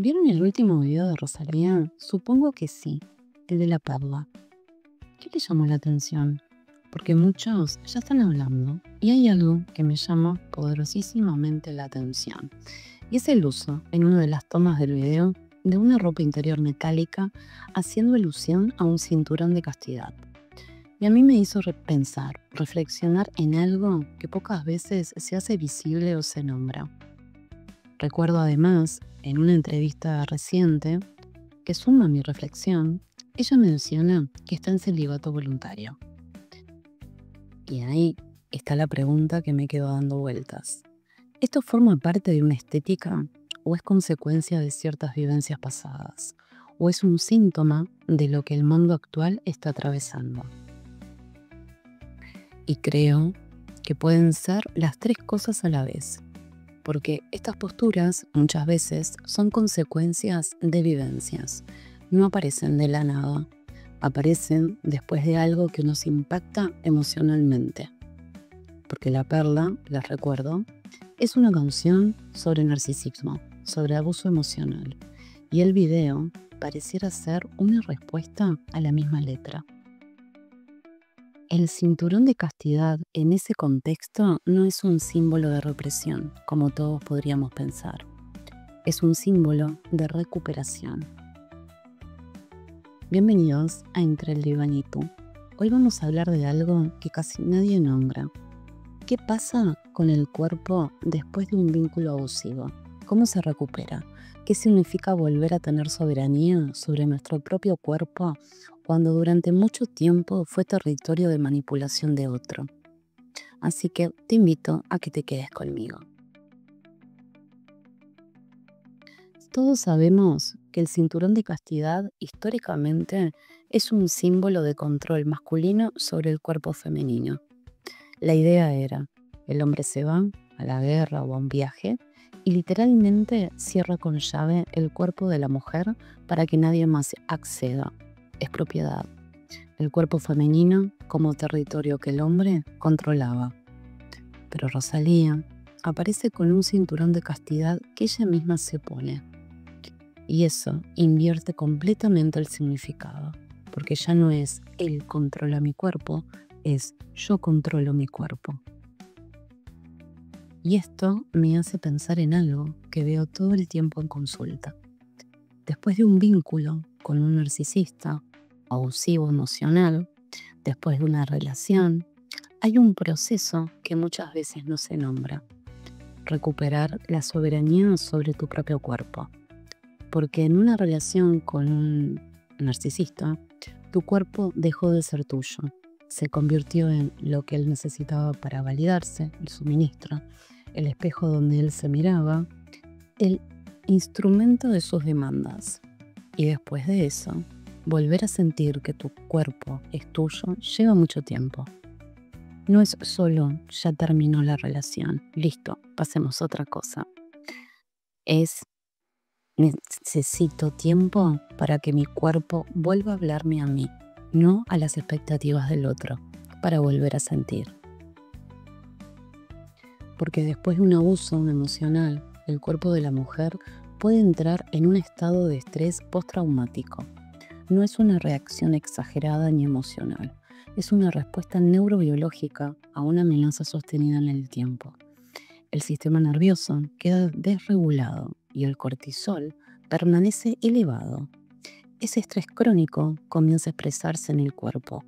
¿Vieron el último video de Rosalía? Supongo que sí, el de la perla. ¿Qué le llamó la atención? Porque muchos ya están hablando y hay algo que me llama poderosísimamente la atención. Y es el uso, en una de las tomas del video, de una ropa interior metálica haciendo alusión a un cinturón de castidad. Y a mí me hizo pensar, reflexionar en algo que pocas veces se hace visible o se nombra. Recuerdo además, en una entrevista reciente, que suma mi reflexión, ella menciona que está en celibato voluntario. Y ahí está la pregunta que me quedo dando vueltas. ¿Esto forma parte de una estética o es consecuencia de ciertas vivencias pasadas? ¿O es un síntoma de lo que el mundo actual está atravesando? Y creo que pueden ser las tres cosas a la vez, porque estas posturas muchas veces son consecuencias de vivencias, no aparecen de la nada, aparecen después de algo que nos impacta emocionalmente. Porque La Perla, les recuerdo, es una canción sobre narcisismo, sobre abuso emocional, y el video pareciera ser una respuesta a la misma letra. El cinturón de castidad en ese contexto no es un símbolo de represión, como todos podríamos pensar. Es un símbolo de recuperación. Bienvenidos a Entre el Diván y tú. Hoy vamos a hablar de algo que casi nadie nombra. ¿Qué pasa con el cuerpo después de un vínculo abusivo? ¿Cómo se recupera? ¿Qué significa volver a tener soberanía sobre nuestro propio cuerpo cuando durante mucho tiempo fue territorio de manipulación de otro? Así que te invito a que te quedes conmigo. Todos sabemos que el cinturón de castidad históricamente es un símbolo de control masculino sobre el cuerpo femenino. La idea era, el hombre se va a la guerra o a un viaje y literalmente cierra con llave el cuerpo de la mujer para que nadie más acceda. Es propiedad. El cuerpo femenino como territorio que el hombre controlaba. Pero Rosalía aparece con un cinturón de castidad que ella misma se pone. Y eso invierte completamente el significado, porque ya no es él controla mi cuerpo, es yo controlo mi cuerpo. Y esto me hace pensar en algo que veo todo el tiempo en consulta. Después de un vínculo con un narcisista, abusivo emocional, después de una relación, hay un proceso que muchas veces no se nombra. Recuperar la soberanía sobre tu propio cuerpo. Porque en una relación con un narcisista, tu cuerpo dejó de ser tuyo. Se convirtió en lo que él necesitaba para validarse, el suministro, el espejo donde él se miraba, el instrumento de sus demandas. Y después de eso, volver a sentir que tu cuerpo es tuyo lleva mucho tiempo. No es solo ya terminó la relación, listo, pasemos a otra cosa. Necesito tiempo para que mi cuerpo vuelva a hablarme a mí, no a las expectativas del otro, para volver a sentir. Porque después de un abuso emocional, el cuerpo de la mujer puede entrar en un estado de estrés postraumático. No es una reacción exagerada ni emocional, es una respuesta neurobiológica a una amenaza sostenida en el tiempo. El sistema nervioso queda desregulado y el cortisol permanece elevado. Ese estrés crónico comienza a expresarse en el cuerpo.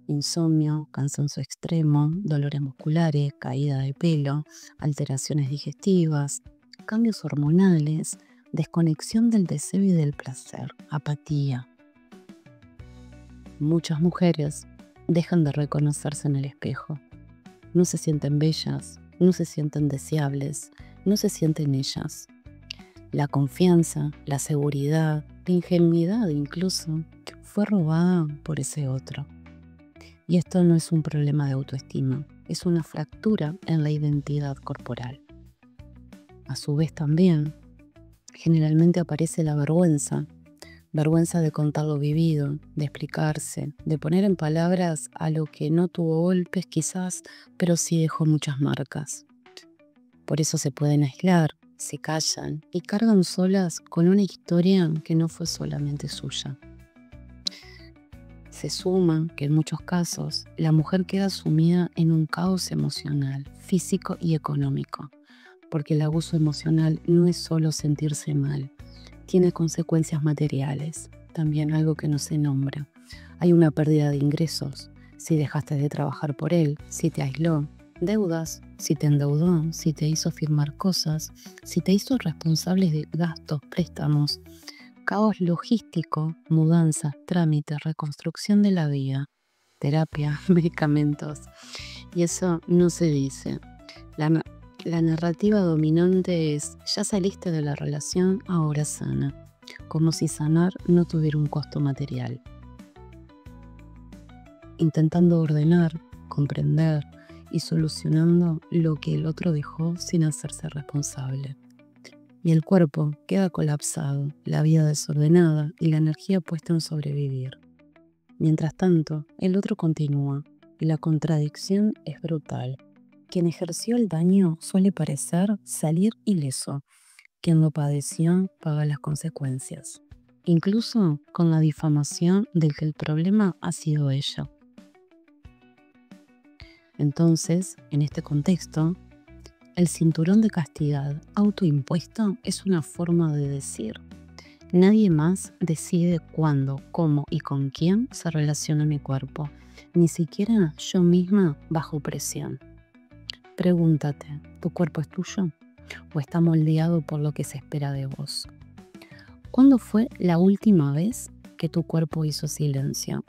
Insomnio, cansancio extremo, dolores musculares, caída de pelo, alteraciones digestivas, cambios hormonales, desconexión del deseo y del placer, apatía. Muchas mujeres dejan de reconocerse en el espejo. No se sienten bellas, no se sienten deseables, no se sienten ellas. La confianza, la seguridad, la ingenuidad incluso, fue robada por ese otro. Y esto no es un problema de autoestima, es una fractura en la identidad corporal. A su vez también, generalmente aparece la vergüenza de contar lo vivido, de explicarse, de poner en palabras a lo que no tuvo golpes quizás, pero sí dejó muchas marcas. Por eso se pueden aislar, se callan y cargan solas con una historia que no fue solamente suya. Se suma que en muchos casos la mujer queda sumida en un caos emocional, físico y económico, porque el abuso emocional no es solo sentirse mal, tiene consecuencias materiales, también algo que no se nombra. Hay una pérdida de ingresos, si dejaste de trabajar por él, si te aisló, deudas, si te endeudó, si te hizo firmar cosas, si te hizo responsable de gastos, préstamos, caos logístico, mudanzas, trámites, reconstrucción de la vida, terapia, medicamentos. Y eso no se dice. La narrativa dominante es: ya saliste de la relación, ahora sana. Como si sanar no tuviera un costo material. Intentando ordenar, comprender y solucionando lo que el otro dejó sin hacerse responsable. Y el cuerpo queda colapsado, la vida desordenada y la energía puesta en sobrevivir. Mientras tanto, el otro continúa y la contradicción es brutal. Quien ejerció el daño suele parecer salir ileso. Quien lo padeció paga las consecuencias, incluso con la difamación del que el problema ha sido ella. Entonces, en este contexto, el cinturón de castidad autoimpuesto es una forma de decir: nadie más decide cuándo, cómo y con quién se relaciona mi cuerpo, ni siquiera yo misma bajo presión. Pregúntate, ¿tu cuerpo es tuyo o está moldeado por lo que se espera de vos? ¿Cuándo fue la última vez que tu cuerpo hizo silencio?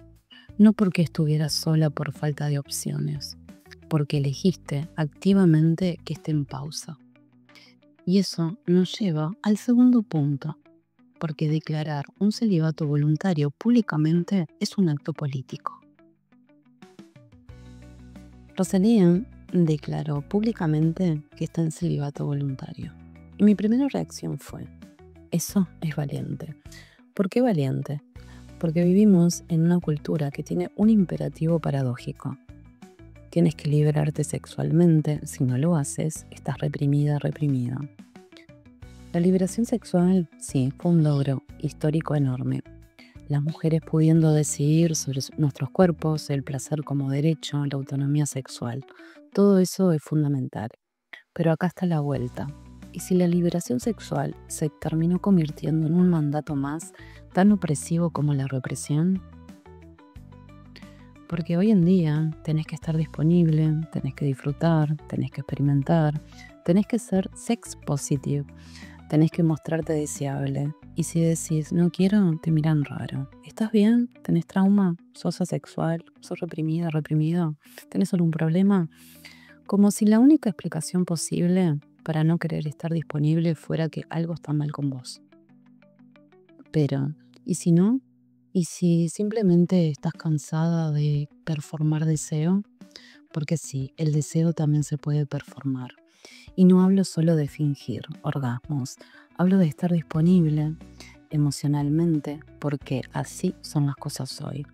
No porque estuvieras sola por falta de opciones, porque elegiste activamente que esté en pausa. Y eso nos lleva al segundo punto, porque declarar un celibato voluntario públicamente es un acto político. Rosalía declaró públicamente que está en celibato voluntario. Y mi primera reacción fue: eso es valiente. ¿Por qué valiente? Porque vivimos en una cultura que tiene un imperativo paradójico. Tienes que liberarte sexualmente, si no lo haces, estás reprimida, reprimido. La liberación sexual, sí, fue un logro histórico enorme. Las mujeres pudiendo decidir sobre nuestros cuerpos, el placer como derecho, la autonomía sexual. Todo eso es fundamental. Pero acá está la vuelta. ¿Y si la liberación sexual se terminó convirtiendo en un mandato más tan opresivo como la represión? Porque hoy en día tenés que estar disponible, tenés que disfrutar, tenés que experimentar, tenés que ser sex positive, tenés que mostrarte deseable. Y si decís no quiero, te miran raro. ¿Estás bien? ¿Tenés trauma? ¿Sos asexual? ¿Sos reprimida, reprimido? ¿Tenés algún problema? Como si la única explicación posible para no querer estar disponible fuera que algo está mal con vos. Pero, ¿y si no? ¿Y si simplemente estás cansada de performar deseo? Porque sí, el deseo también se puede performar. Y no hablo solo de fingir orgasmos, hablo de estar disponible emocionalmente, porque así son las cosas hoy.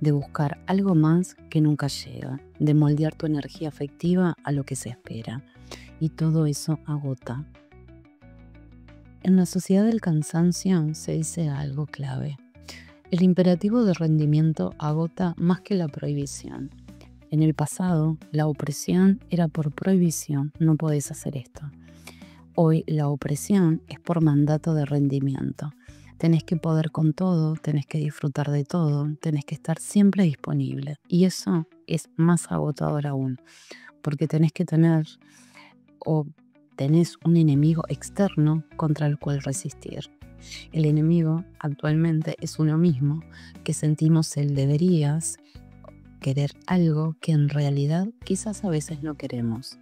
De buscar algo más que nunca llega, de moldear tu energía afectiva a lo que se espera. Y todo eso agota. En la sociedad del cansancio se dice algo clave. El imperativo de rendimiento agota más que la prohibición. En el pasado, la opresión era por prohibición, no podés hacer esto. Hoy la opresión es por mandato de rendimiento. Tenés que poder con todo, tenés que disfrutar de todo, tenés que estar siempre disponible. Y eso es más agotador aún, porque tenés que tener o tenés un enemigo externo contra el cual resistir. El enemigo actualmente es uno mismo, que sentimos el deberías, querer algo que en realidad quizás a veces no queremos.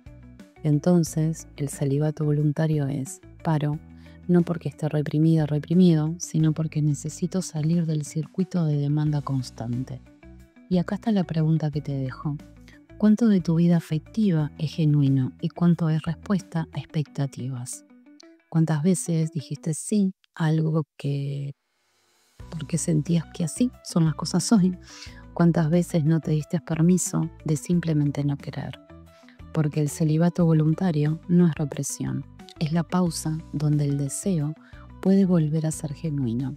Entonces, el celibato voluntario es: paro, no porque esté reprimida, reprimido, sino porque necesito salir del circuito de demanda constante. Y acá está la pregunta que te dejo. ¿Cuánto de tu vida afectiva es genuino y cuánto es respuesta a expectativas? ¿Cuántas veces dijiste sí a algo porque sentías que así son las cosas hoy? ¿Cuántas veces no te diste permiso de simplemente no querer? Porque el celibato voluntario no es represión. es la pausa donde el deseo puede volver a ser genuino.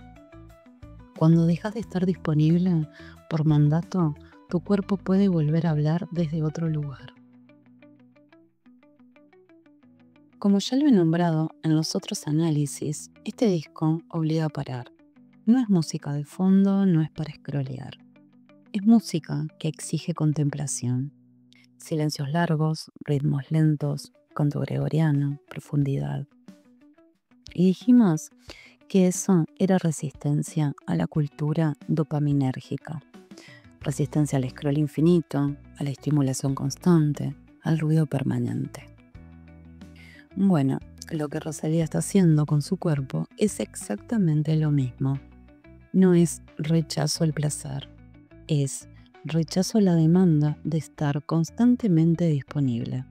Cuando dejas de estar disponible por mandato, tu cuerpo puede volver a hablar desde otro lugar. Como ya lo he nombrado en los otros análisis, este disco obliga a parar. No es música de fondo, no es para scrollear. Es música que exige contemplación. Silencios largos, ritmos lentos, canto gregoriano, profundidad. Y dijimos que eso era resistencia a la cultura dopaminérgica. Resistencia al scroll infinito, a la estimulación constante, al ruido permanente. Bueno, lo que Rosalía está haciendo con su cuerpo es exactamente lo mismo. No es rechazo al placer, es rechazo a la demanda de estar constantemente disponible,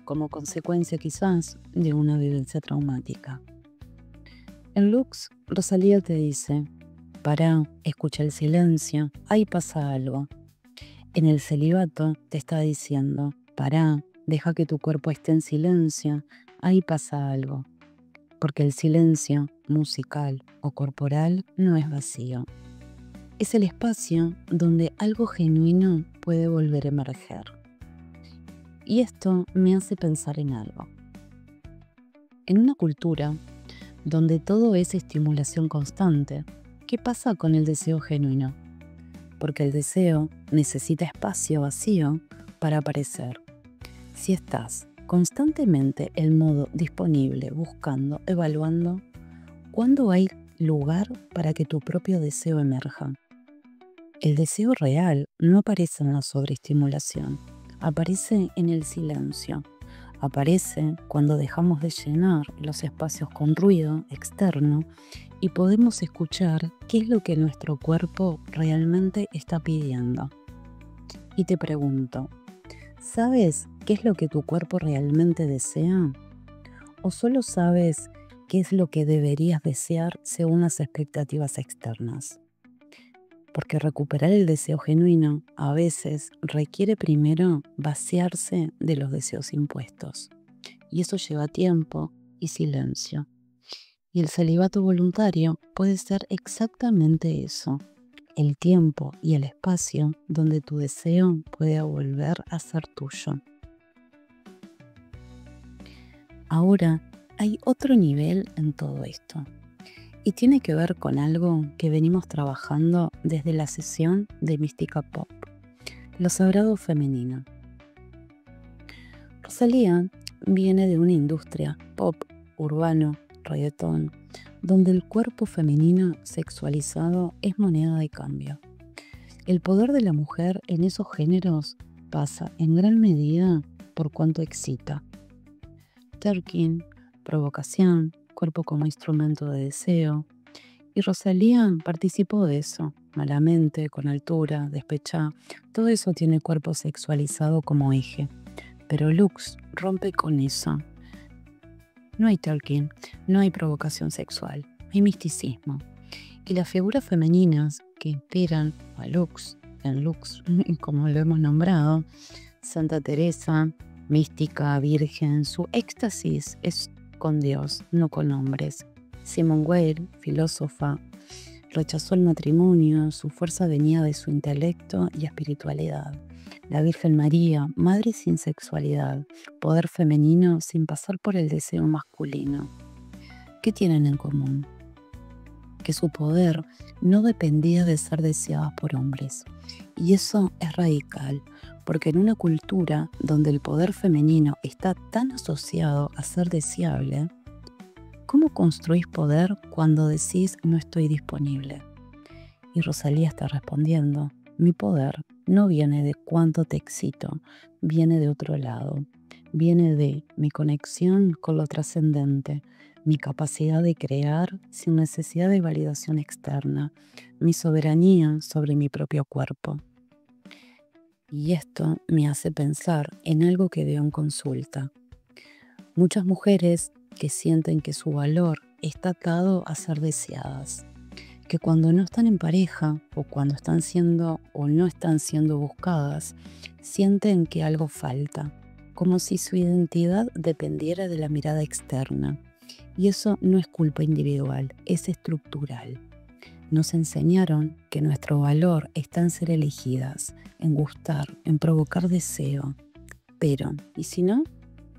como consecuencia quizás de una vivencia traumática. En Lux, Rosalía te dice: pará, escucha el silencio, ahí pasa algo. En el celibato te está diciendo: pará, deja que tu cuerpo esté en silencio, ahí pasa algo. Porque el silencio, musical o corporal, no es vacío. Es el espacio donde algo genuino puede volver a emerger. Y esto me hace pensar en algo. En una cultura donde todo es estimulación constante, ¿qué pasa con el deseo genuino? Porque el deseo necesita espacio vacío para aparecer. Si estás constantemente en modo disponible, buscando, evaluando, ¿cuándo hay lugar para que tu propio deseo emerja? El deseo real no aparece en la sobreestimulación, aparece en el silencio. Aparece cuando dejamos de llenar los espacios con ruido externo y podemos escuchar qué es lo que nuestro cuerpo realmente está pidiendo. Y te pregunto, ¿sabes qué es lo que tu cuerpo realmente desea? ¿O solo sabes qué es lo que deberías desear según las expectativas externas? Porque recuperar el deseo genuino a veces requiere primero vaciarse de los deseos impuestos. Y eso lleva tiempo y silencio. Y el celibato voluntario puede ser exactamente eso, el tiempo y el espacio donde tu deseo puede volver a ser tuyo. Ahora, hay otro nivel en todo esto. Y tiene que ver con algo que venimos trabajando desde la sesión de Mística Pop, lo sagrado femenino. Rosalía viene de una industria pop, urbano, reggaetón, donde el cuerpo femenino sexualizado es moneda de cambio. El poder de la mujer en esos géneros pasa en gran medida por cuánto excita. Twerking, provocación, cuerpo como instrumento de deseo. Y Rosalía participó de eso, malamente, con altura, despechá. Todo eso tiene cuerpo sexualizado como eje. Pero Lux rompe con eso. No hay twerking, no hay provocación sexual, hay misticismo. Y las figuras femeninas que inspiran a Lux, en Lux, como lo hemos nombrado, Santa Teresa, mística, virgen, su éxtasis es con Dios, no con hombres. Simone Weil, filósofa, rechazó el matrimonio, su fuerza venía de su intelecto y espiritualidad. La Virgen María, madre sin sexualidad, poder femenino sin pasar por el deseo masculino. ¿Qué tienen en común? Que su poder no dependía de ser deseadas por hombres. Y eso es radical, porque en una cultura donde el poder femenino está tan asociado a ser deseable, ¿cómo construís poder cuando decís no estoy disponible? Y Rosalía está respondiendo: mi poder no viene de cuánto te excito, viene de otro lado. Viene de mi conexión con lo trascendente, mi capacidad de crear sin necesidad de validación externa, mi soberanía sobre mi propio cuerpo. Y esto me hace pensar en algo que veo en consulta. Muchas mujeres que sienten que su valor está atado a ser deseadas, que cuando no están en pareja o cuando están siendo o no están siendo buscadas, sienten que algo falta, como si su identidad dependiera de la mirada externa. Y eso no es culpa individual, es estructural. Nos enseñaron que nuestro valor está en ser elegidas, en gustar, en provocar deseo. Pero, ¿y si no?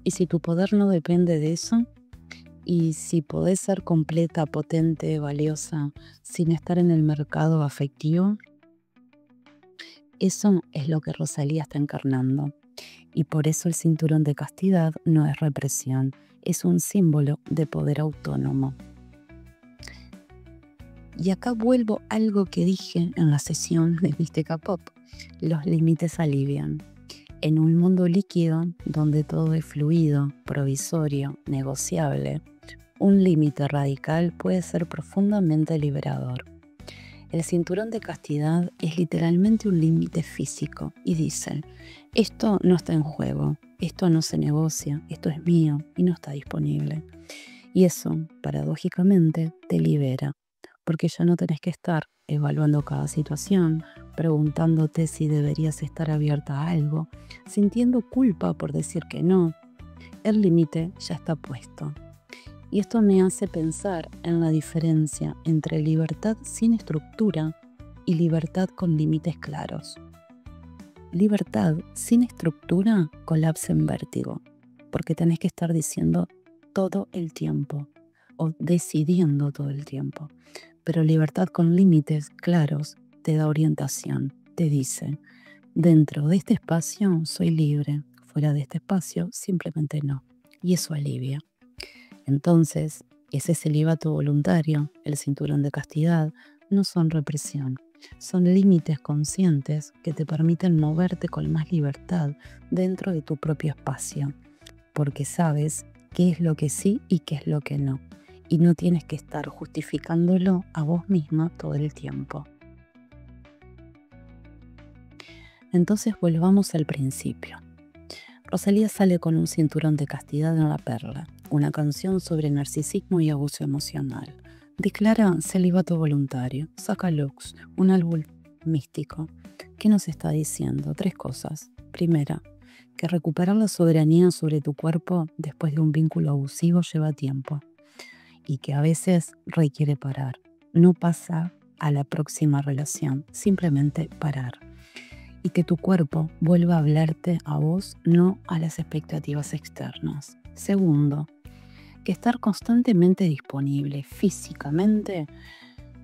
¿Y si tu poder no depende de eso? ¿Y si podés ser completa, potente, valiosa, sin estar en el mercado afectivo? Eso es lo que Rosalía está encarnando. Y por eso el cinturón de castidad no es represión, es un símbolo de poder autónomo. Y acá vuelvo a algo que dije en la sesión de Mística Pop. Los límites alivian. En un mundo líquido donde todo es fluido, provisorio, negociable, un límite radical puede ser profundamente liberador. El cinturón de castidad es literalmente un límite físico y dice, esto no está en juego, esto no se negocia, esto es mío y no está disponible. Y eso, paradójicamente, te libera, porque ya no tenés que estar evaluando cada situación, preguntándote si deberías estar abierta a algo, sintiendo culpa por decir que no. El límite ya está puesto. Y esto me hace pensar en la diferencia entre libertad sin estructura y libertad con límites claros. Libertad sin estructura colapsa en vértigo, porque tenés que estar diciendo todo el tiempo o decidiendo todo el tiempo. Pero libertad con límites claros te da orientación, te dice, dentro de este espacio soy libre, fuera de este espacio simplemente no. Y eso alivia. Entonces, ese celibato voluntario, el cinturón de castidad, no son represión, son límites conscientes que te permiten moverte con más libertad dentro de tu propio espacio, porque sabes qué es lo que sí y qué es lo que no, y no tienes que estar justificándolo a vos misma todo el tiempo. Entonces volvamos al principio. Rosalía sale con un cinturón de castidad en La Perla, una canción sobre narcisismo y abuso emocional. Declara celibato voluntario, saca Lux, un álbum místico. ¿Qué nos está diciendo? 3 cosas. Primera, que recuperar la soberanía sobre tu cuerpo después de un vínculo abusivo lleva tiempo y que a veces requiere parar. No pasa a la próxima relación, simplemente parar. Y que tu cuerpo vuelva a hablarte a vos, no a las expectativas externas. Segundo, que estar constantemente disponible físicamente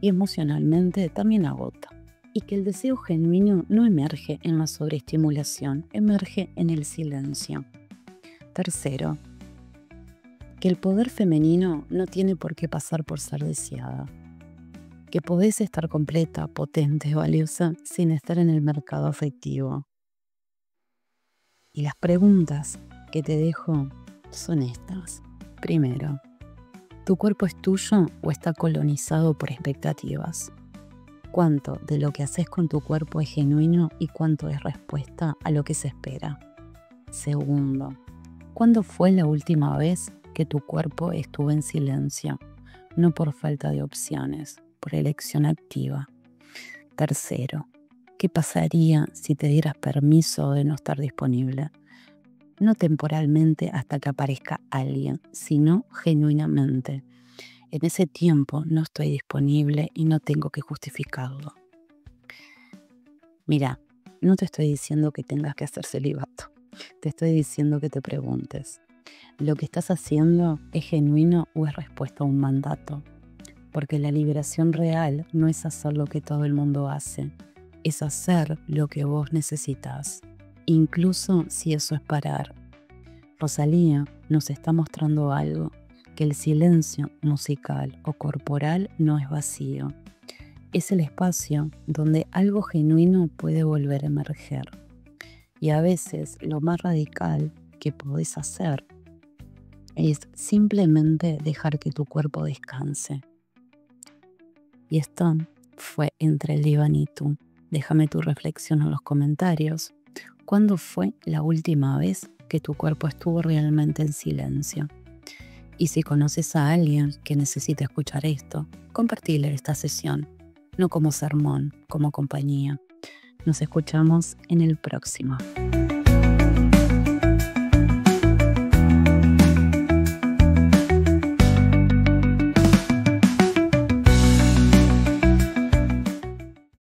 y emocionalmente también agota. Y que el deseo genuino no emerge en la sobreestimulación, emerge en el silencio. Tercero, que el poder femenino no tiene por qué pasar por ser deseada. Que podés estar completa, potente, valiosa, sin estar en el mercado afectivo. Y las preguntas que te dejo son estas. Primero, ¿tu cuerpo es tuyo o está colonizado por expectativas? ¿Cuánto de lo que haces con tu cuerpo es genuino y cuánto es respuesta a lo que se espera? Segundo, ¿cuándo fue la última vez que tu cuerpo estuvo en silencio? No por falta de opciones, por elección activa. Tercero, ¿qué pasaría si te dieras permiso de no estar disponible? No temporalmente hasta que aparezca alguien, sino genuinamente. En ese tiempo no estoy disponible y no tengo que justificarlo. Mira, no te estoy diciendo que tengas que hacer celibato. Te estoy diciendo que te preguntes, ¿lo que estás haciendo es genuino o es respuesta a un mandato? Porque la liberación real no es hacer lo que todo el mundo hace, es hacer lo que vos necesitas, incluso si eso es parar. Rosalía nos está mostrando algo, que el silencio musical o corporal no es vacío. Es el espacio donde algo genuino puede volver a emerger. Y a veces lo más radical que podés hacer es simplemente dejar que tu cuerpo descanse. Y esto fue Entre el Diván y tú. Déjame tu reflexión en los comentarios. ¿Cuándo fue la última vez que tu cuerpo estuvo realmente en silencio? Y si conoces a alguien que necesite escuchar esto, compartile esta sesión, no como sermón, como compañía. Nos escuchamos en el próximo.